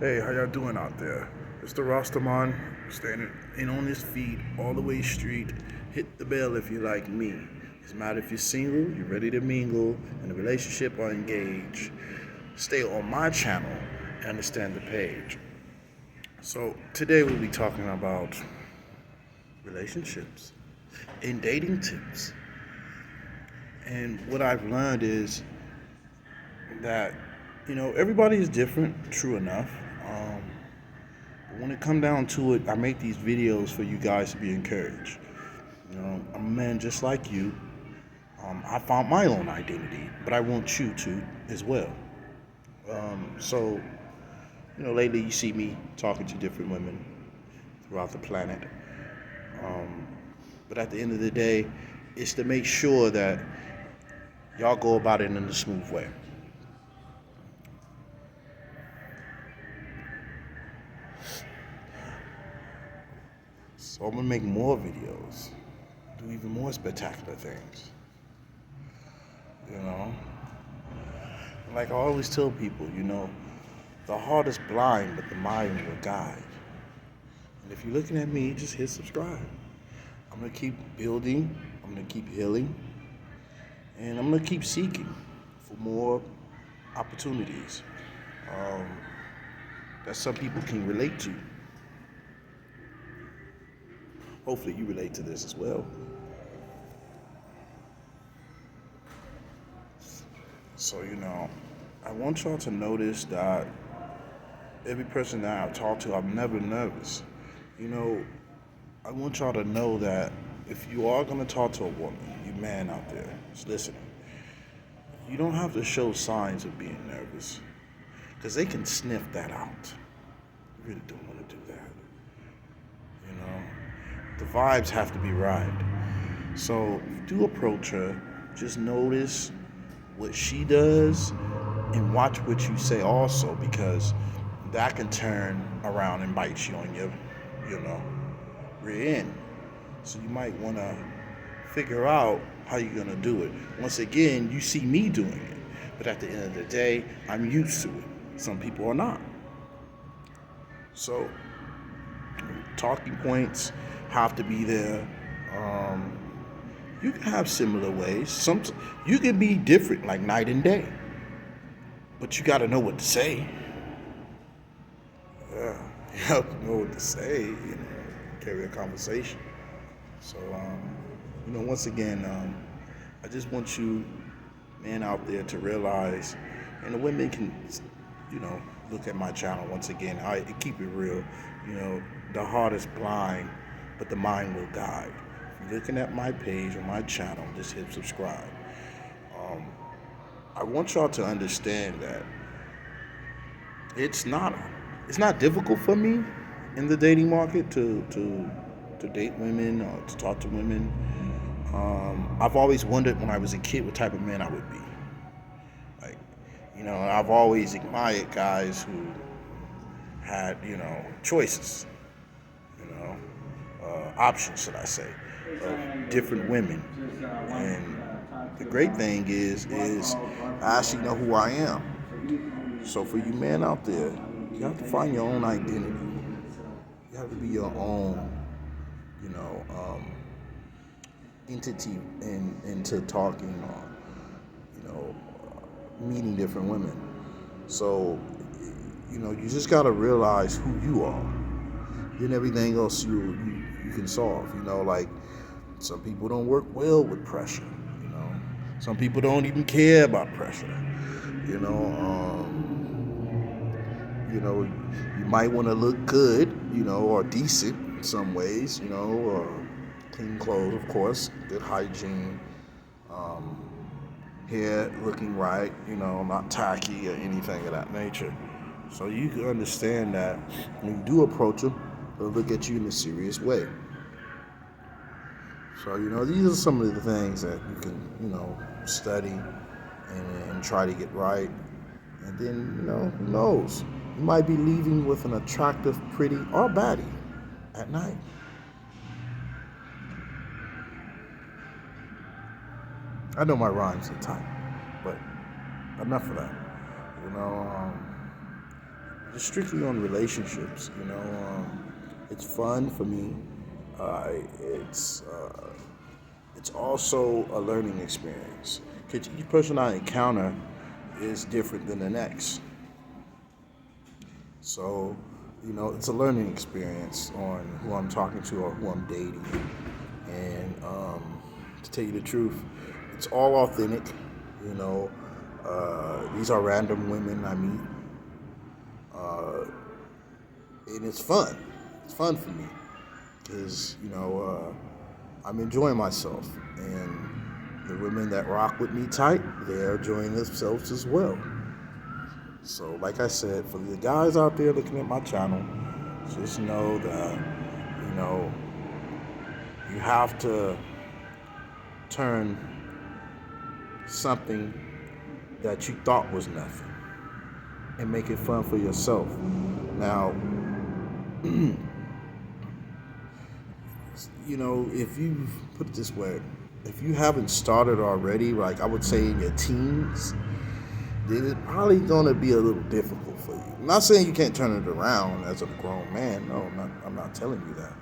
Hey, how y'all doing out there? It's the Rastaman standing in on his feet all the way straight. Hit the bell if you like me. It's matter if you're single, you're ready to mingle, in a relationship or engage. Stay on my channel and understand the page. So today we'll be talking about relationships and dating tips. And what I've learned is that everybody is different. True enough. But when it come down to it, I make these videos for you guys to be encouraged. I'm a man just like you. I found my own identity, but I want you to as well. So, lately you see me talking to different women throughout the planet. Um, but at the end of the day, it's to make sure that y'all go about it in a smooth way. So I'm gonna make more videos, do even more spectacular things. You know, like I always tell people, the heart is blind, but the mind will guide. And if you're looking at me, just hit subscribe. I'm gonna keep building. I'm gonna keep healing, and I'm gonna keep seeking for more opportunities um, that some people can relate to. Hopefully, you relate to this as well. So, I want y'all to notice that every person that I talk to, I'm never nervous. You know, I want y'all to know that if you are going to talk to a woman, you man out there that's listening, you don't have to show signs of being nervous because they can sniff that out. You really don't want to do that. You know, the vibes have to be right. So if you do approach her, just notice what she does and watch what you say also because that can turn around and bite you on your, you know, rear end. So you might want to figure out how you're going to do it. Once again, you see me doing it, but at the end of the day, I'm used to it. Some people are not. So talking points have to be there. Um, you can have similar ways. You can be different, like night and day, but you got to know what to say. Yeah, you have to know what to say. Carry a conversation. So, once again, I just want you, men out there, to realize, and the women can, look at my channel once again. I keep it real. The heart is blind, but the mind will guide. If you're looking at my page or my channel, just hit subscribe. Um, I want y'all to understand that it's not it's not difficult for me in the dating market to date women or to talk to women. I've always wondered when I was a kid what type of man I would be. Like, I've always admired guys who had, choices, options, should I say, of different women. And the great thing is I actually know who I am. So for you men out there, you have to find your own identity. You have to be your own, you know, um, entity into talking or, meeting different women. So, you just got to realize who you are. Then everything else you can solve. Like some people don't work well with pressure. Some people don't even care about pressure. You know, you might want to look good, or decent in some ways, or clean clothes, of course, good hygiene, um, hair looking right, not tacky or anything of that nature. So you can understand that when you do approach them, they'll look at you in a serious way. So, these are some of the things that you can, study and try to get right. And then, who knows? You might be leaving with an attractive, pretty, or baddie at night. I know my rhymes are tight, but enough of that. You know, just strictly on relationships. It's fun for me. Uh, it's uh, it's also a learning experience because each person I encounter is different than the next. So, it's a learning experience on who I'm talking to or who I'm dating. And to tell you the truth, it's all authentic. You know, these are random women I meet, uh, and it's fun. It's fun for me because I'm enjoying myself, and the women that rock with me tight, they're enjoying themselves as well. So, like I said, for the guys out there looking at my channel, just know that you know you have to turn something that you thought was nothing and make it fun for yourself. Now, if you put it this way, if you haven't started already, like I would say in your teens, then it's probably gonna be a little difficult for you. I'm not saying you can't turn it around as a grown man. No, I'm not telling you that.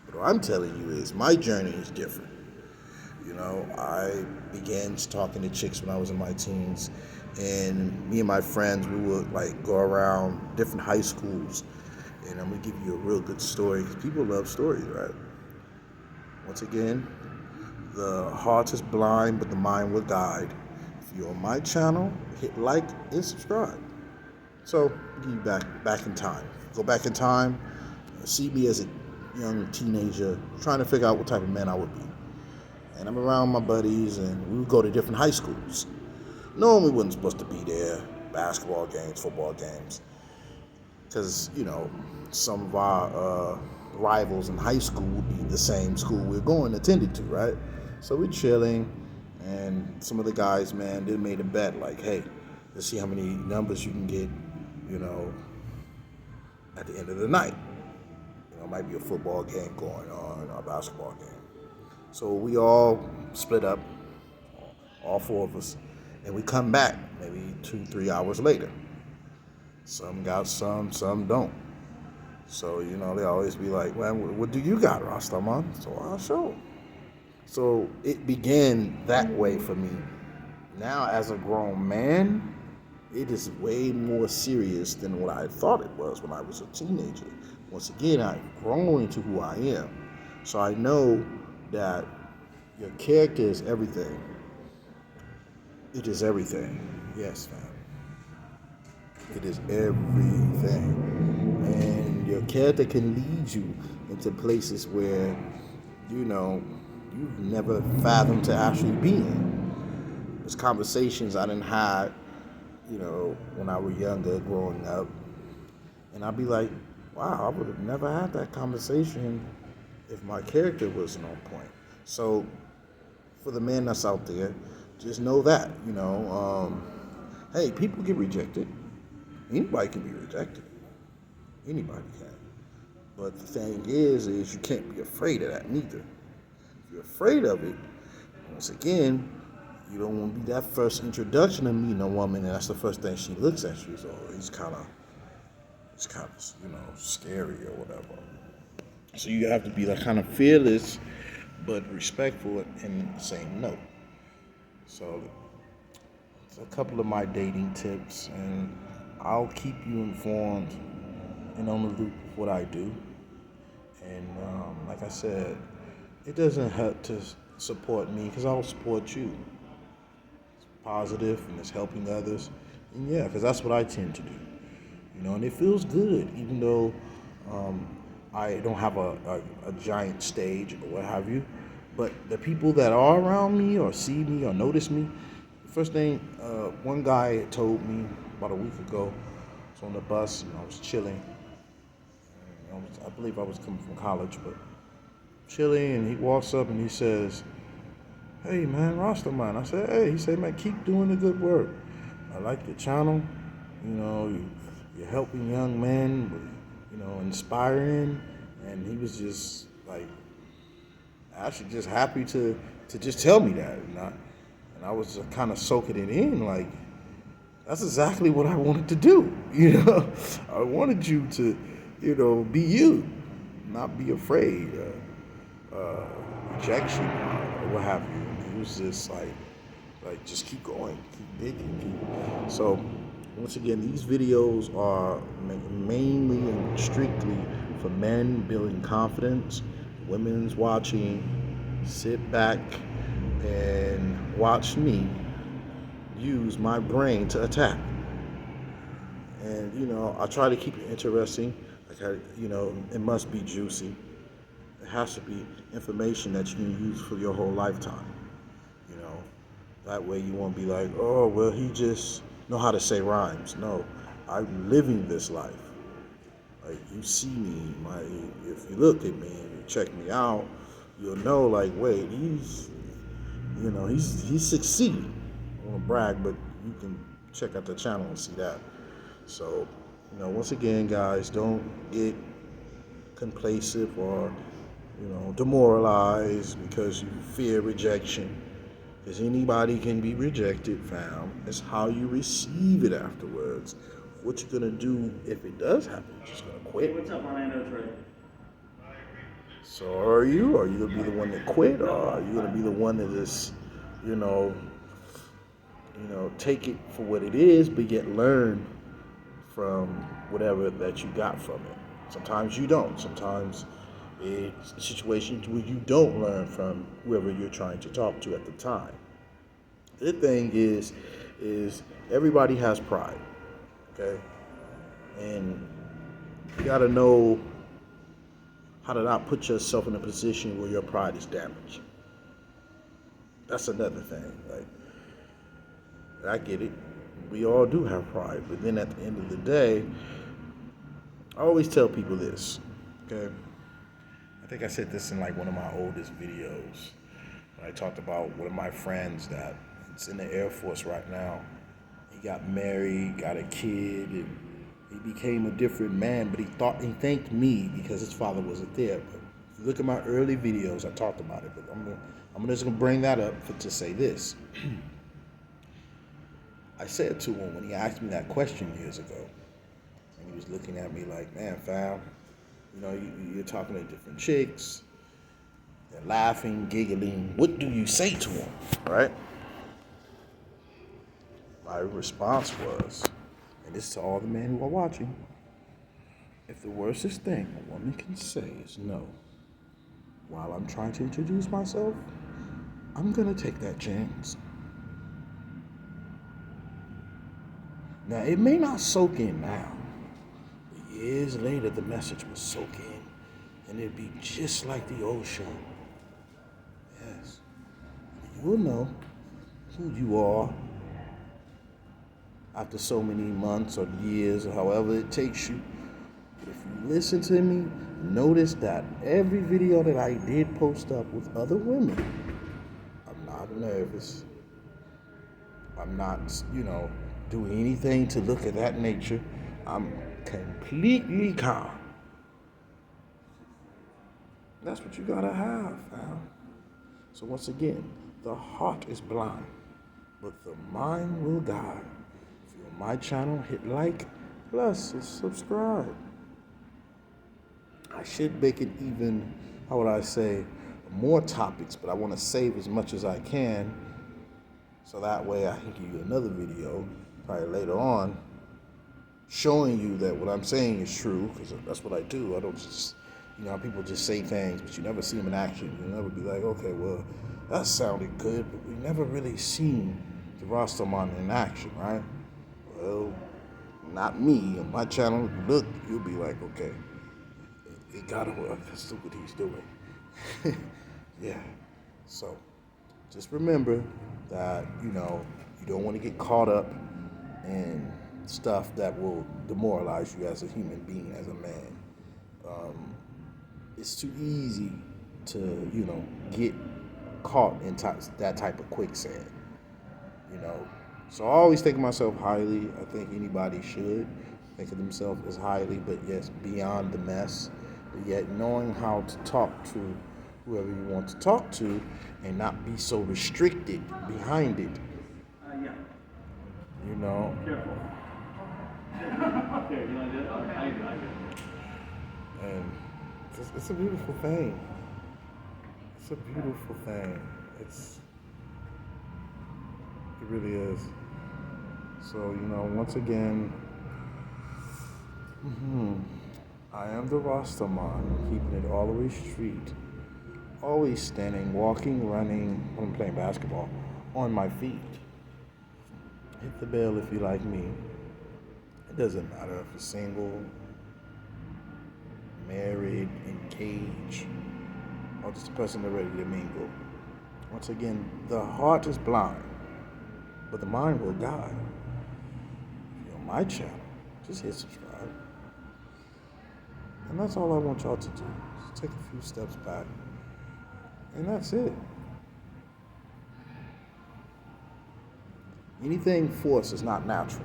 But what I'm telling you is my journey is different. I began talking to chicks when I was in my teens, and me and my friends, we would like go around different high schools, and I'm gonna give you a real good story because people love stories, right? Once again, the heart is blind, but the mind will guide. If you're on my channel, hit like and subscribe. So, give you back in time. Go back in time, see me as a young teenager, trying to figure out what type of man I would be. And I'm around my buddies, and we would go to different high schools. Knowing we wasn't supposed to be there, basketball games, football games, because some of our rivals in high school would be the same school we're going attended to, right? So we're chilling, and some of the guys, man, they made a bet like, hey, let's see how many numbers you can get, you know, at the end of the night. It might be a football game going on, or a basketball game. So we all split up, all four of us, and we come back maybe 2, 3 hours later. Some got some don't. So, they always be like, man, what do you got, Rastaman? So I'll show 'em. So it began that way for me. Now, as a grown man, it is way more serious than what I thought it was when I was a teenager. Once again, I've grown into who I am. So I know that your character is everything. It is everything. Yes, fam. It is everything. And your character can lead you into places where, you've never fathomed to actually be in. There's conversations I didn't have, when I was younger, growing up. And I'd be like, wow, I would have never had that conversation if my character wasn't on point. So, for the man that's out there, just know that, hey, people get rejected. Anybody can be rejected. Anybody can. But the thing is you can't be afraid of that neither. If you're afraid of it, once again, you don't want to be that first introduction to meeting a woman, and that's the first thing she looks at you. So it's kind of, scary or whatever. So you have to be like kind of fearless, but respectful in the same note. So it's a couple of my dating tips, and I'll keep you informed and on the loop of what I do. And like I said, it doesn't hurt to support me because I'll support you. It's positive and it's helping others. And yeah, because that's what I tend to do. And it feels good, even though I don't have a giant stage or what have you. But the people that are around me or see me or notice me, first thing, one guy told me about a week ago, I was on the bus and I was chilling. I believe I was coming from college, but chilling, and he walks up and he says, hey man, Rastaman. I said, hey. He said, man, keep doing the good work. I like your channel. You're helping young men with, inspiring. And he was just like, actually just happy to just tell me that. And I was kind of soaking it in, like, That's exactly what I wanted to do. I wanted you to, be you, not be afraid of rejection or what have you. It was just like just keep going, keep digging. So once again, these videos are mainly and strictly for men building confidence. Women's watching, sit back and watch me use my brain to attack. And I try to keep it interesting. It must be juicy. It has to be information that you can use for your whole lifetime. You know, that way you won't be like, oh well, he just know how to say rhymes. No, I'm living this life. Like you see me, if you look at me and you check me out, you'll know like, wait, he's succeeding. I don't want to brag, but you can check out the channel and see that. So, once again, guys, don't get complacent or, demoralized because you fear rejection. Because anybody can be rejected, fam. It's how you receive it afterwards. What you're gonna do if it does happen? You're just gonna quit. What's up, Orlando Trey? So are you? Are you gonna be the one that quit, or are you gonna be the one that just, you know, take it for what it is, but yet learn from whatever that you got from it? Sometimes you don't. Sometimes it's situations where you don't learn from whoever you're trying to talk to at the time. The thing is everybody has pride, okay? And you gotta know how to not put yourself in a position where your pride is damaged. That's another thing. Like, I get it. We all do have pride, but then at the end of the day, I always tell people this, okay? I think I said this in like one of my oldest videos when I talked about one of my friends that's in the Air Force right now. He got married, got a kid, and he became a different man, but he thanked me because his father wasn't there. But if you look at my early videos, I talked about it, but I'm just gonna bring that up to say this. I said to him when he asked me that question years ago, and he was looking at me like, man, fam, you're talking to different chicks, they're laughing, giggling. What do you say to them, right? My response was, and this is to all the men who are watching, if the worstest thing a woman can say is no, while I'm trying to introduce myself, I'm gonna take that chance. Now, it may not soak in now, but years later the message will soak in, and it'll be just like the old show. Yes, you will know who you are after so many months or years or however it takes you. But if you listen to me, notice that every video that I did post up with other women, I'm not nervous. I'm not, doing anything to look at that nature. I'm completely calm. That's what you gotta have, fam. So once again, the heart is blind, but the mind will guide. If you're on my channel, hit like, plus subscribe. I should make it even, how would I say, more topics, but I want to save as much as I can, so that way I can give you another video, probably later on, showing you that what I'm saying is true, because that's what I do. I don't just, people just say things, but you never see them in action. You'll never be like, okay, well, that sounded good, but we never really seen the Rastaman in action, right? Well, not me. On my channel, if you look, you'll be like, okay, it gotta work. That's what he's doing. Yeah. So, just remember that, you don't want to get caught up in stuff that will demoralize you as a human being, as a man. It's too easy to, get caught in that type of quicksand, So I always think of myself highly. I think anybody should think of themselves as highly, but yes, beyond the mess, but yet knowing how to talk to whoever you want to talk to and not be so restricted behind it. Yeah. You know, Careful. Here, you want to do it? I do. and it's a beautiful thing. It's a beautiful thing. It really is. So, once again, I am the Rastaman, keeping it all the way street. Always standing, walking, running, when I'm playing basketball, on my feet. Hit the bell if you like me. It doesn't matter if you're single, married, engaged, or just a person that's ready to mingle. Once again, the heart is blind, but the mind will guide. If you're on my channel, just hit subscribe. And that's all I want y'all to do. Just take a few steps back. And that's it. Anything forced is not natural.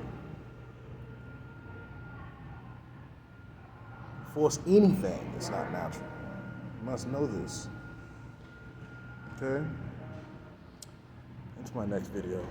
Force anything is not natural. You must know this. Okay? Into my next video.